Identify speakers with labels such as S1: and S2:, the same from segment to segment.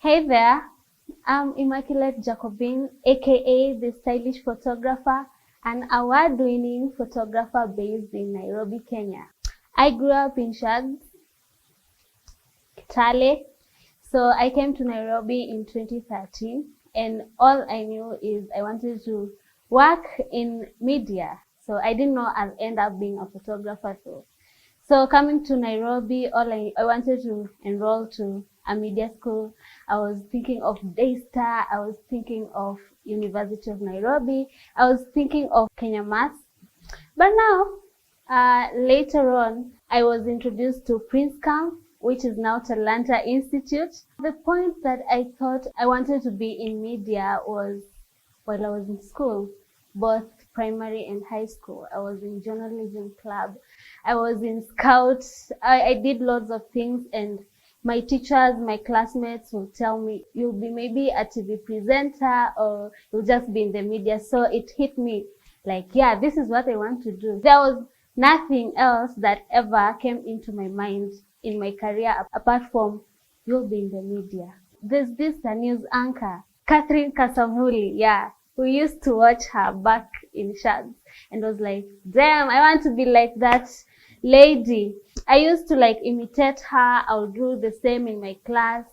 S1: Hey there, I'm Immaculate Jacobin, aka the stylish photographer, an award-winning photographer based in Nairobi, Kenya. I grew up in Shags, Kitale, so I came to Nairobi in 2013, and all I knew is I wanted to work in media. So I didn't know I'll end up being a photographer though. So coming to Nairobi, I wanted to enroll to a media school. I was thinking of Daystar. I was thinking of University of Nairobi. I was thinking of Kenya Mass. But now, later on, I was introduced to Princecam, which is now Talanta Institute. The point that I thought I wanted to be in media was while I was in school, both primary and high school. I was in journalism club. I was in scouts. I did lots of things, and my teachers, my classmates will tell me, you'll be maybe a TV presenter or you'll just be in the media. So it hit me like, yeah, this is what I want to do. There was nothing else that ever came into my mind in my career apart from you'll be in the media. There's this news anchor, Catherine Kasavuli, yeah. We used to watch her back in Shags and was like, damn, I want to be like that lady. I used to like imitate her. I would do the same in my class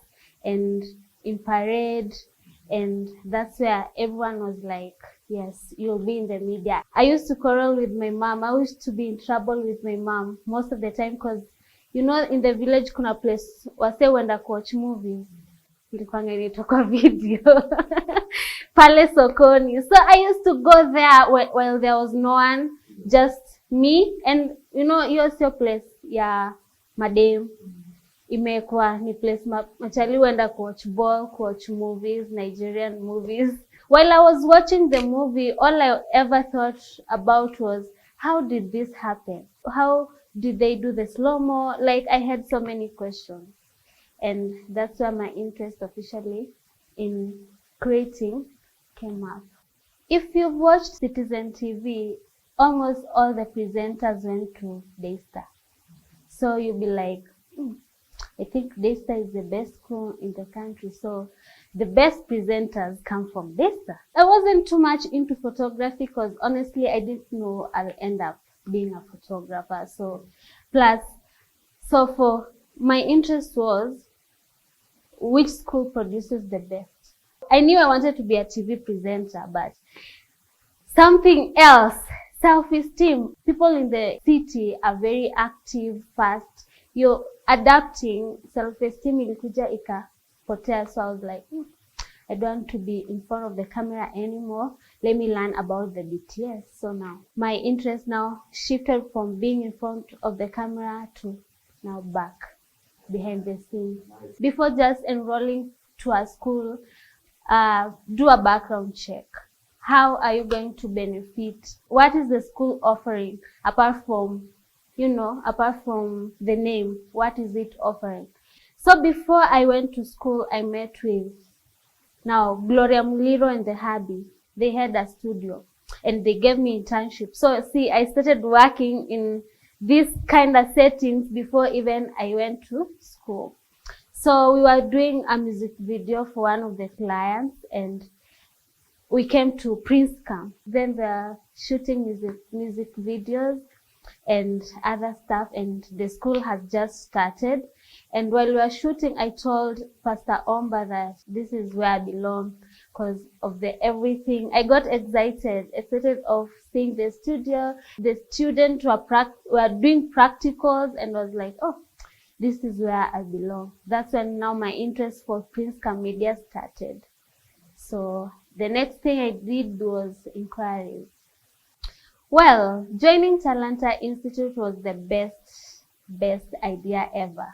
S1: and in parade. And that's where everyone was like, yes, you'll be in the media. I used to quarrel with my mom. I used to be in trouble with my mom most of the time because, you know, in the village kuna place wase wenda watch movies. Ilikuwanga inaitwa kwa video. Pale sokoni. So I used to go there while there was no one, just me. And you know, hiyo sio place ya madem. Imekuwa ni place machali wenda watch ball, watch movies, Nigerian movies. While I was watching the movie, all I ever thought about was, how did this happen? How did they do the slow-mo? Like, I had so many questions. And that's where my interest officially in creating came up. If you've watched Citizen TV, almost all the presenters went to Daystar. So you'll be like, I think Daystar is the best school in the country. So the best presenters come from Daystar. I wasn't too much into photography because honestly, I didn't know I'll end up being a photographer. So for my interest was which school produces the best. I knew I wanted to be a TV presenter, but something else, self-esteem. People in the city are very active, fast. You're adapting, self-esteem ilikuja ikapotea. So I was like, I don't want to be in front of the camera anymore. Let me learn about the BTS. So now my interest now shifted from being in front of the camera to now back behind the scenes. Before just enrolling to a school, do a background check. How are you going to benefit? What is the school offering apart from, apart from the name? What is it offering? So before I went to school, I met with now Gloria Muliro and the hubby. They had a studio and they gave me internship. So see, I started working in these kind of settings before even I went to school. So we were doing a music video for one of the clients and we came to Princecam. Then they're shooting music videos and other stuff, and the school has just started. And while we were shooting, I told Pastor Omba that this is where I belong because of the everything. I got excited of seeing the studio. The students were doing practicals and was like, oh, this is where I belong. That's when now my interest for Princecam Media started. So the next thing I did was inquiries. Well, joining Talanta Institute was the best idea ever.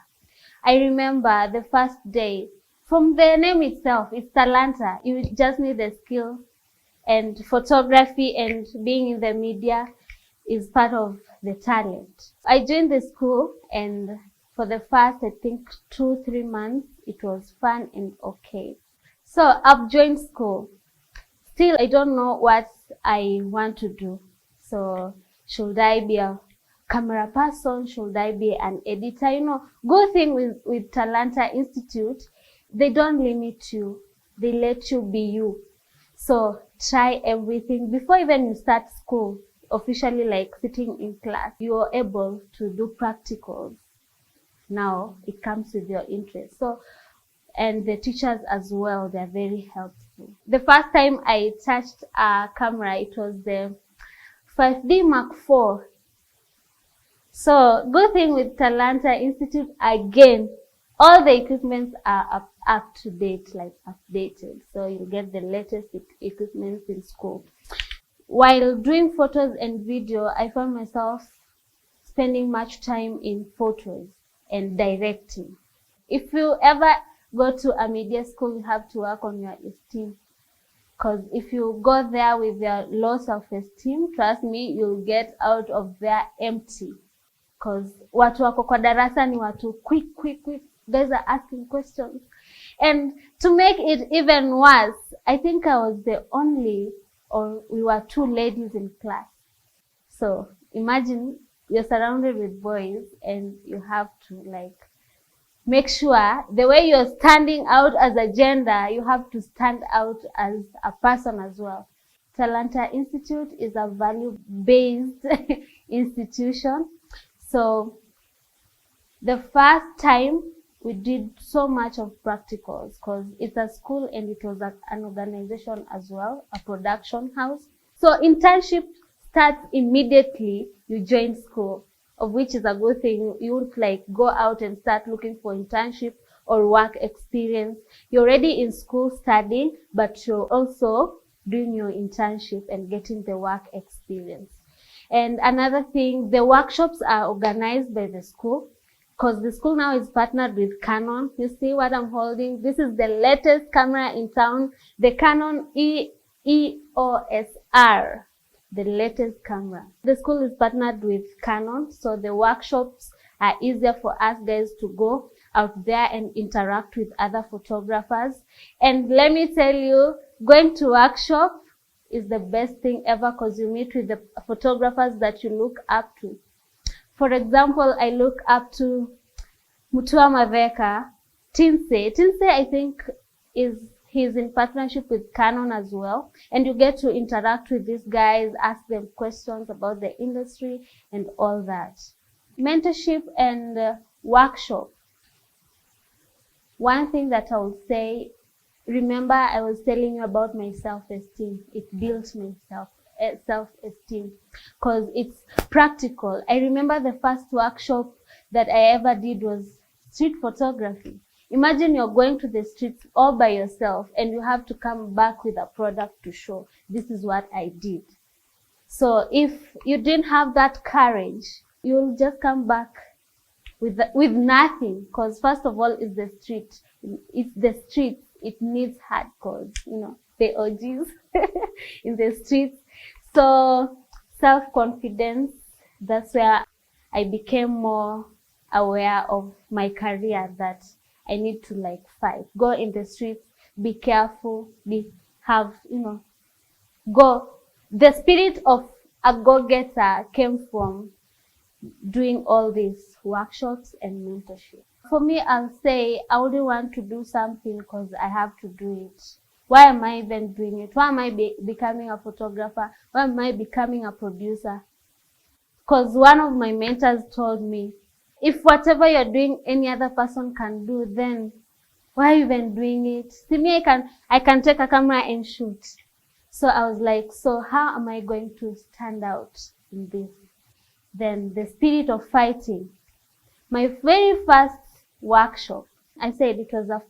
S1: I remember the first day, from the name itself, it's Talanta. You just need the skills, and photography and being in the media is part of the talent. I joined the school, and for the first, I think 2-3 months, it was fun and okay. So I've joined school. Still, I don't know what I want to do. So should I be a camera person? Should I be an editor? Good thing with Talanta Institute they don't limit you. They let you be you. So try everything. Before even you start school, officially like sitting in class, you are able to do practicals. Now it comes with your interest. So, and the teachers as well, they're very helpful. The first time I touched a camera, it was the 5D Mark IV. So good thing with Talanta Institute, again, all the equipments are up to date, like updated. So you'll get the latest equipments in school. While doing photos and video, I found myself spending much time in photos and directing. If you ever go to a media school, you have to work on your esteem. Because if you go there with your low self-esteem, trust me, you'll get out of there empty. Because watu wako kwa darasa ni watu quick. Guys are asking questions. And to make it even worse, I think I was the only, or we were 2 ladies in class. So imagine you're surrounded with boys and you have to like make sure the way you're standing out as a gender, you have to stand out as a person as well. Talanta Institute is a value-based institution. So the first time we did so much of practicals because it's a school and it was an organization as well, a production house. So internship starts immediately you join school, of which is a good thing. You won't like go out and start looking for internship or work experience. You're already in school studying, but you're also doing your internship and getting the work experience. And another thing, the workshops are organized by the school because the school now is partnered with Canon. You see what I'm holding? This is the latest camera in town, the Canon EOSR, the latest camera. The school is partnered with Canon, so the workshops are easier for us guys to go out there and interact with other photographers. And let me tell you, going to workshop is the best thing ever because you meet with the photographers that you look up to. For example, I look up to Mutua Maveka, Tinse. Tinse, I think, he's in partnership with Canon as well. And you get to interact with these guys, ask them questions about the industry and all that. Mentorship and workshop. One thing that I would say, remember I was telling you about my self-esteem. It built my self-esteem because it's practical. I remember the first workshop that I ever did was street photography. Imagine you're going to the streets all by yourself and you have to come back with a product to show. This is what I did. So if you didn't have that courage, you'll just come back with nothing, because first of all, it's the street. It's the streets. It needs hardcore, you know, the OGs in the streets. So self-confidence, that's where I became more aware of my career, that I need to like fight, go in the streets, be careful, go. The spirit of a go-getter came from doing all these workshops and mentorship. For me, I'll say I wouldn't want to do something because I have to do it. Why am I even doing it? Why am I becoming a photographer? Why am I becoming a producer? Because one of my mentors told me, if whatever you're doing, any other person can do, then why are you even doing it? See me, I can take a camera and shoot. So I was like, so how am I going to stand out in this? Then the spirit of fighting. My very first workshop, I said it was a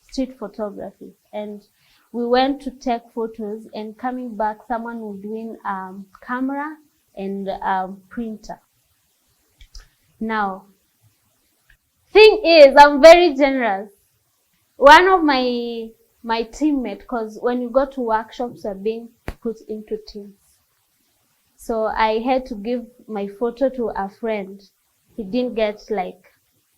S1: street photography, and we went to take photos, and coming back, someone was doing camera and printer. Now, thing is, I'm very generous. One of my teammate, because when you go to workshops, are being put into teams. So I had to give my photo to a friend. He didn't get like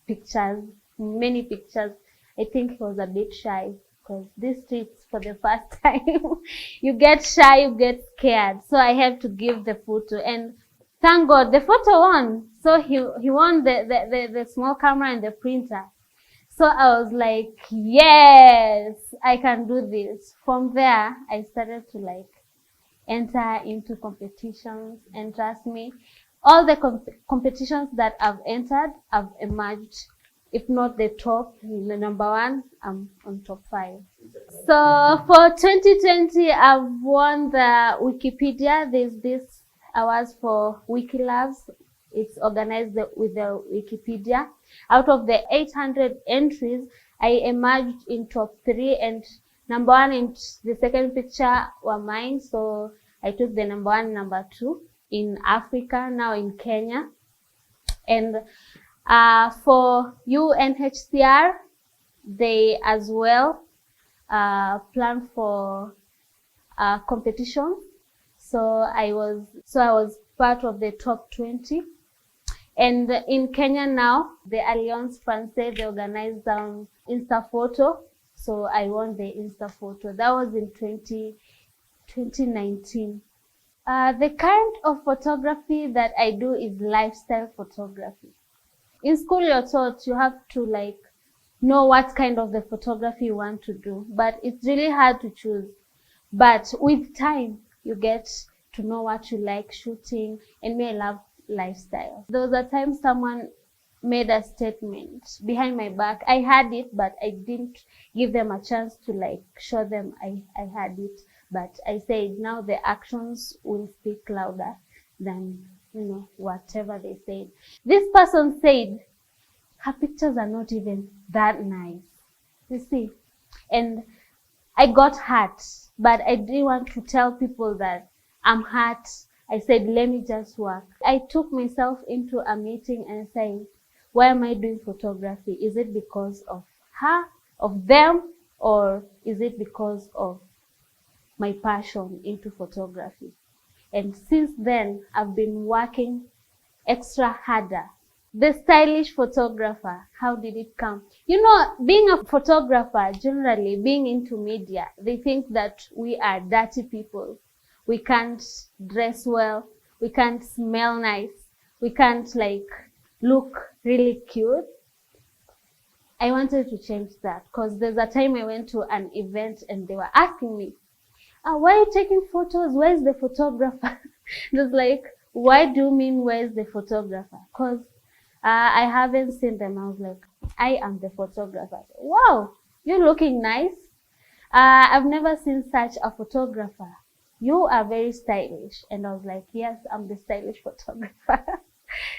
S1: pictures, many pictures. I think he was a bit shy because these streets for the first time, you get shy, you get scared. So I had to give the photo, and thank God the photo won. So he won the small camera and the printer. So I was like, yes, I can do this. From there, I started to like enter into competitions, and trust me, all the competitions that I've entered, I've emerged. If not the top, the number one, I'm on top 5. So for 2020, I've won the Wikipedia. There's this awards for Wikilabs. It's organized with the Wikipedia. Out of the 800 entries, I emerged in top 3, and number 1 and the second picture were mine. So I took the number 1, number 2 in Africa, now in Kenya. And for UNHCR, they as well plan for competition. So I was part of the top 20. And in Kenya now, the Alliance Française, they organized Insta Photo. So I won the Insta Photo. That was in 2019. The kind of photography that I do is lifestyle photography. In school, you're taught you have to like know what kind of the photography you want to do, but it's really hard to choose. But with time, you get to know what you like shooting, and me, I love lifestyle. There was a time someone made a statement behind my back. I had it, but I didn't give them a chance to like show them I had it. But I said, now the actions will speak louder than, whatever they said. This person said, her pictures are not even that nice. You see? And I got hurt, but I didn't want to tell people that I'm hurt. I said, let me just work. I took myself into a meeting and said, why am I doing photography? Is it because of her, of them, or is it because of my passion into photography? And since then, I've been working extra harder. The stylish photographer, how did it come? Being a photographer, generally being into media, they think that we are dirty people. We can't dress well. We can't smell nice. We can't look really cute. I wanted to change that because there's a time I went to an event and they were asking me, why are you taking photos? Where's the photographer? Just like, why do you mean where's the photographer? Because I haven't seen them. I was like, I am the photographer. Wow, you're looking nice. I've never seen such a photographer. You are very stylish. And I was like, yes, I'm the stylish photographer.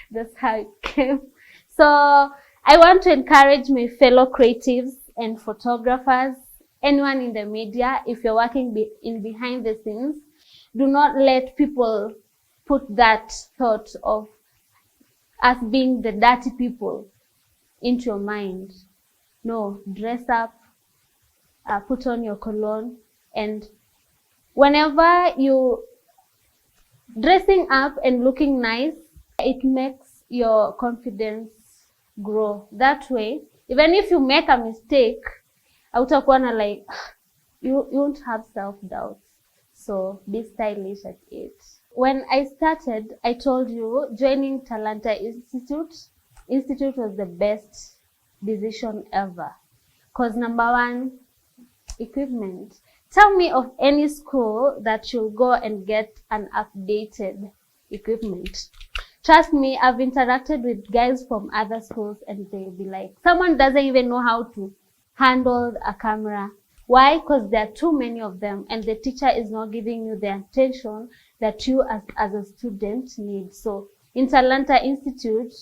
S1: That's how it came. So I want to encourage my fellow creatives and photographers, anyone in the media, if you're working behind the scenes, do not let people put that thought of us being the dirty people into your mind. No, dress up, put on your cologne, and whenever you dressing up and looking nice, it makes your confidence grow. That way, even if you make a mistake, you won't have self-doubt. So be stylish at it. When I started, I told you joining Talanta Institute was the best decision ever. Because number 1, equipment. Tell me of any school that you'll go and get an updated equipment. Trust me, I've interacted with guys from other schools and they'll be like, someone doesn't even know how to handle a camera. Why? Because there are too many of them and the teacher is not giving you the attention that you as a student need. So in Talanta Institute,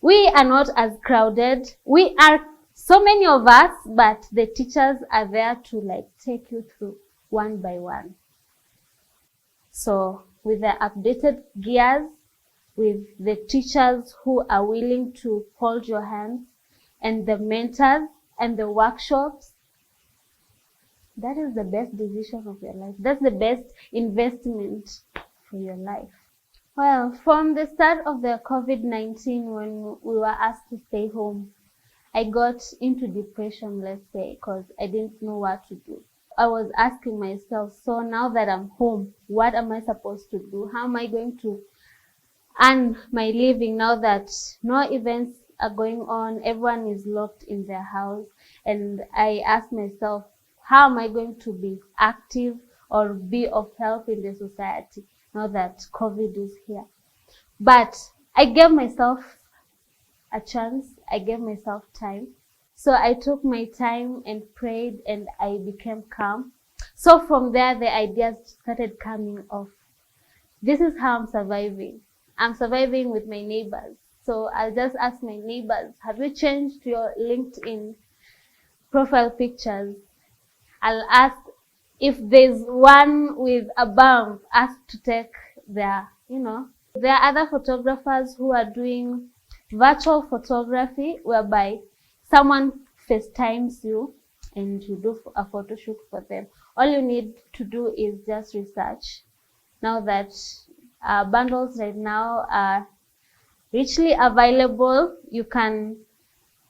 S1: we are not as crowded. We are so many of us, but the teachers are there to take you through one by one. So with the updated gears, with the teachers who are willing to hold your hands, and the mentors and the workshops, that is the best decision of your life. That's the best investment for your life. Well, from the start of the COVID-19, when we were asked to stay home, I got into depression, let's say, because I didn't know what to do. I was asking myself, so now that I'm home, what am I supposed to do? How am I going to earn my living now that no events are going on. Everyone is locked in their house. And I asked myself, how am I going to be active or be of help in the society now that COVID is here? But I gave myself a chance. I gave myself time. So I took my time and prayed, and I became calm. So from there, the ideas started coming off. This is how I'm surviving. I'm surviving with my neighbors. So I'll just ask my neighbors, have you changed your LinkedIn profile pictures? I'll ask if there's one with a bump, ask to take their, There are other photographers who are doing virtual photography whereby someone FaceTimes you and you do a photo shoot for them. All you need to do is just research. Now that bundles right now are richly available, you can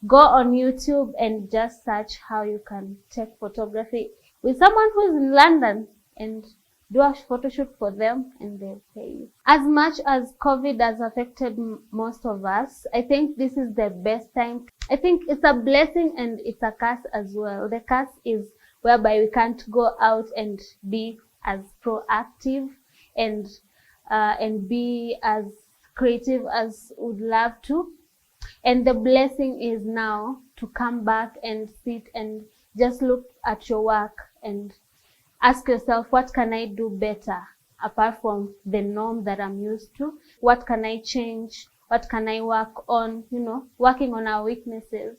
S1: go on YouTube and just search how you can take photography with someone who is in London and do a photo shoot for them, and they'll pay you. As much as COVID has affected most of us, I think this is the best time. I think it's a blessing and it's a curse as well. The curse is whereby we can't go out and be as proactive and be as creative as would love to. And the blessing is now to come back and sit and just look at your work and ask yourself, what can I do better apart from the norm that I'm used to? What can I change? What can I work on? Working on our weaknesses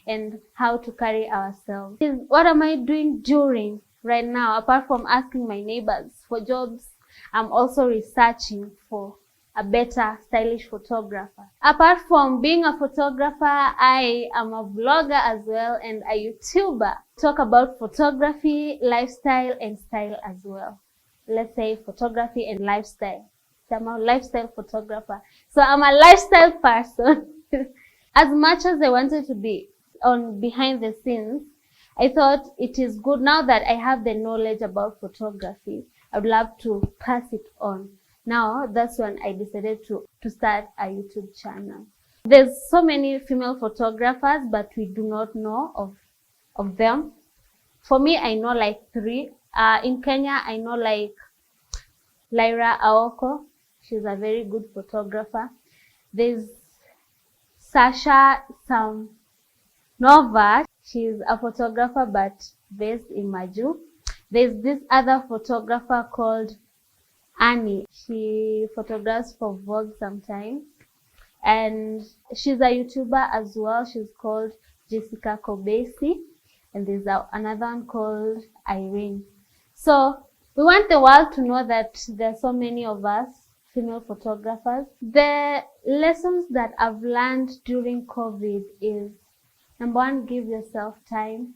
S1: and how to carry ourselves. What am I doing during right now? Apart from asking my neighbors for jobs, I'm also researching for a better stylish photographer. Apart from being a photographer, I am a vlogger as well and a YouTuber. Talk about photography, lifestyle, and style as well. Let's say photography and lifestyle. So I'm a lifestyle photographer. So I'm a lifestyle person. As much as I wanted to be on behind the scenes, I thought it is good now that I have the knowledge about photography. I would love to pass it on. Now, that's when I decided to start a YouTube channel. There's so many female photographers, but we do not know of them. For me, I know like 3. In Kenya, I know like Lyra Aoko. She's a very good photographer. There's Sasha Samnova. She's a photographer, but based in Maju. There's this other photographer called Annie. She photographs for Vogue sometimes, and she's a YouTuber as well. She's called Jessica Kobesi, and there's another one called Irene. So we want the world to know that there are so many of us female photographers. The lessons that I've learned during COVID is, number 1, give yourself time.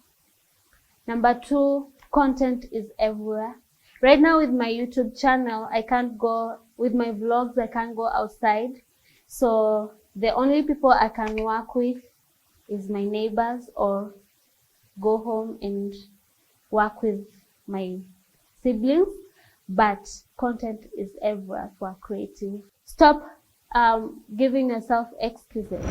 S1: Number 2, content is everywhere. Right now with my YouTube channel, I can't go, with my vlogs, I can't go outside. So the only people I can work with is my neighbors, or go home and work with my siblings. But content is everywhere for creative. Stop giving yourself excuses.